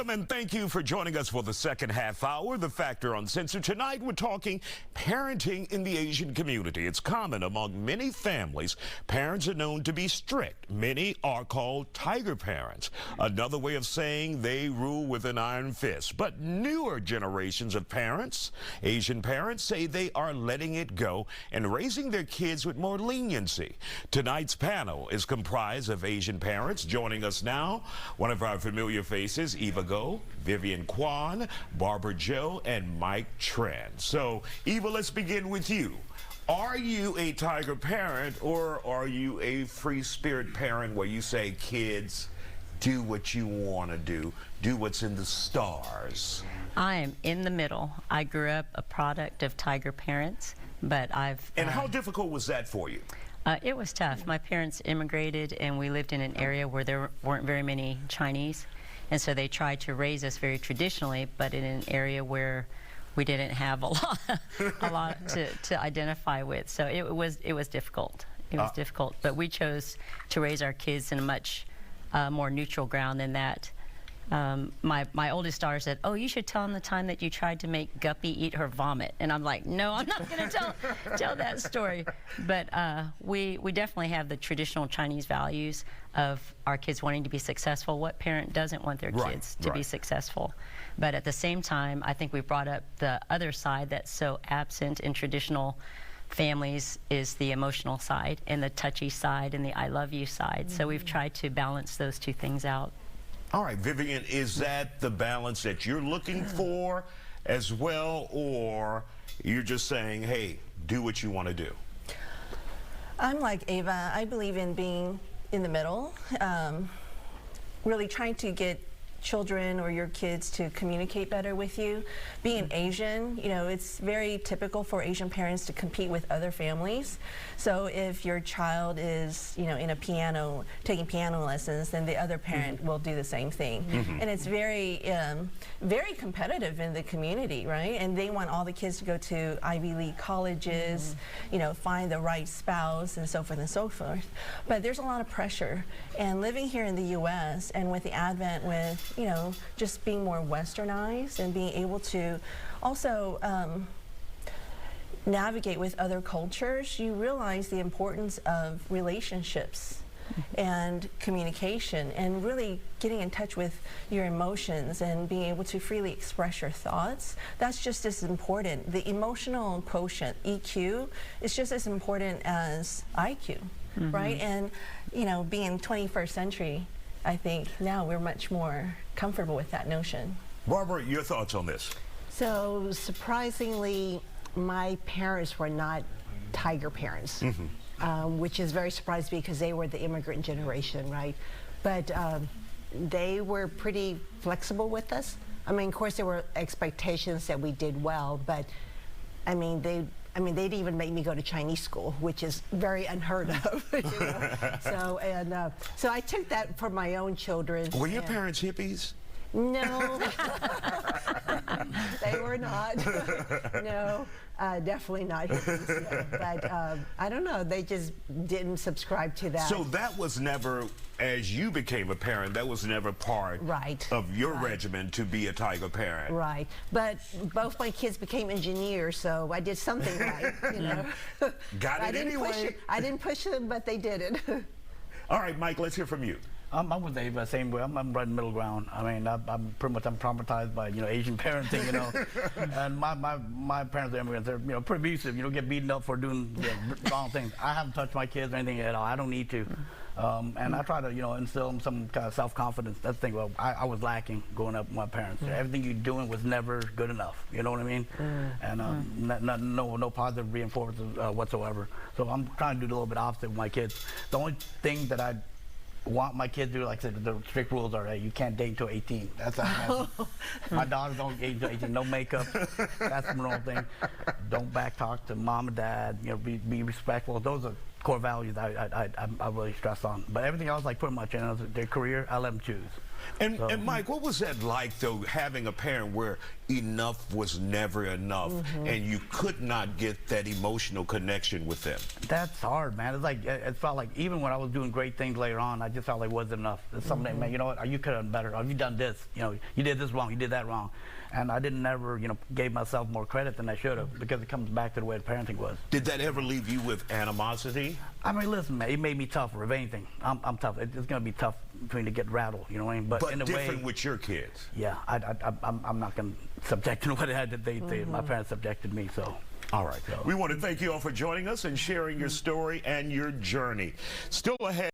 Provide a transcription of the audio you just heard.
Welcome and thank you for joining us for the second half hour, The Factor Uncensored. Tonight we're talking parenting in the Asian community. It's common among many families. Parents are known to be strict. Many are called tiger parents. Another way of saying they rule with an iron fist. But newer generations of parents, Asian parents, say they are letting it go and raising their kids with more leniency. Tonight's panel is comprised of Asian parents. Joining us now, one of our familiar faces, Eva Go, Vivian Kwan, Barbara Joe, and Mike Tran. So, Eva, let's begin with you. Are you a tiger parent or are you a free spirit parent where you say, kids, do what you want to do what's in the stars? I am in the middle. I grew up a product of tiger parents, but I've... And how difficult was that for you? It was tough. My parents immigrated and we lived in an area where there weren't very many Chinese. And so they tried to raise us very traditionally, but in an area where we didn't have a lot to identify with. So it was difficult. It was difficult. But we chose to raise our kids in a much more neutral ground than that. My oldest daughter said, "Oh, you should tell them the time that you tried to make Guppy eat her vomit." And I'm like, "No, I'm not going to tell that story." But we definitely have the traditional Chinese values of our kids wanting to be successful. What parent doesn't want their kids to be successful? But at the same time, I think we brought up the other side that's so absent in traditional families is the emotional side and the touchy side and the I love you side. So we've tried to balance those two things out. All right, Vivian, is that the balance that you're looking for as well, or you're just saying, hey, do what you want to do? I'm like Ava. I believe in being in the middle, really trying to get children or your kids to communicate better with you. Being Asian, you know, it's very typical for Asian parents to compete with other families. So if your child is, you know, in a piano, taking piano lessons, then the other parent will do the same thing. And it's very, very competitive in the community, right? And they want all the kids to go to Ivy League colleges, you know, find the right spouse and so forth and so forth. But there's a lot of pressure. And living here in the U.S. and with the advent with, you know, just being more westernized and being able to also navigate with other cultures, you realize the importance of relationships and communication and really getting in touch with your emotions and being able to freely express your thoughts. That's just as important. The emotional quotient, EQ, is just as important as IQ, right? And, you know, being 21st century, I think now we're much more comfortable with that notion. Barbara, your thoughts on this? So surprisingly, my parents were not tiger parents, which is very surprising because they were the immigrant generation, right? But they were pretty flexible with us. I mean, of course, there were expectations that we did well, but I mean, they'd even make me go to Chinese school, which is very unheard of. You know? So I took that for my own children. Were your parents hippies? No, they were not. No, definitely not hippies. Yeah. But I don't know, they just didn't subscribe to that. So that was never, as you became a parent, that was never part of your regimen to be a tiger parent. Right, but both my kids became engineers, so I did something right, you know. Got it anyway. I didn't push them, but they did it. All right, Mike, let's hear from you. I'm with Ava, same way. I'm right in the middle ground. I mean, I'm pretty much traumatized by, you know, Asian parenting, you know. And my parents are immigrants. They're, you know, pretty abusive. You know, get beaten up for doing wrong things. I haven't touched my kids or anything at all. I don't need to. And I try to, you know, instill them some kind of self-confidence. That's the thing. Well, I was lacking growing up with my parents. Everything you're doing was never good enough. You know what I mean? And no positive reinforcement whatsoever. So I'm trying to do a little bit opposite with my kids. The only thing that I want my kids to do, like I said, the strict rules are that you can't date until 18. That's my daughters don't date until 18. No makeup. That's the normal thing. Don't back talk to mom and dad. You know, be respectful. Those are core values I really stress on. But everything else, like pretty much, you know, their career, I let them choose. And Mike, what was that like, though, having a parent where enough was never enough and you could not get that emotional connection with them? That's hard, man. It's like, it felt like even when I was doing great things later on, I just felt like it wasn't enough. It's something that, man, you know what, you could have done better. Or you done this, you know, you did this wrong, you did that wrong. And I didn't ever, you know, gave myself more credit than I should have, because it comes back to the way the parenting was. Did that ever leave you with animosity? I mean, listen, man, it made me tougher, if anything. I'm tough. It's going to be tough for me to get rattled, you know what I mean? But in a different way, with your kids. yeah, I'm not going to subject them to what it had that they my parents subjected me, so. All right. We want to thank you all for joining us and sharing your story and your journey. Still ahead.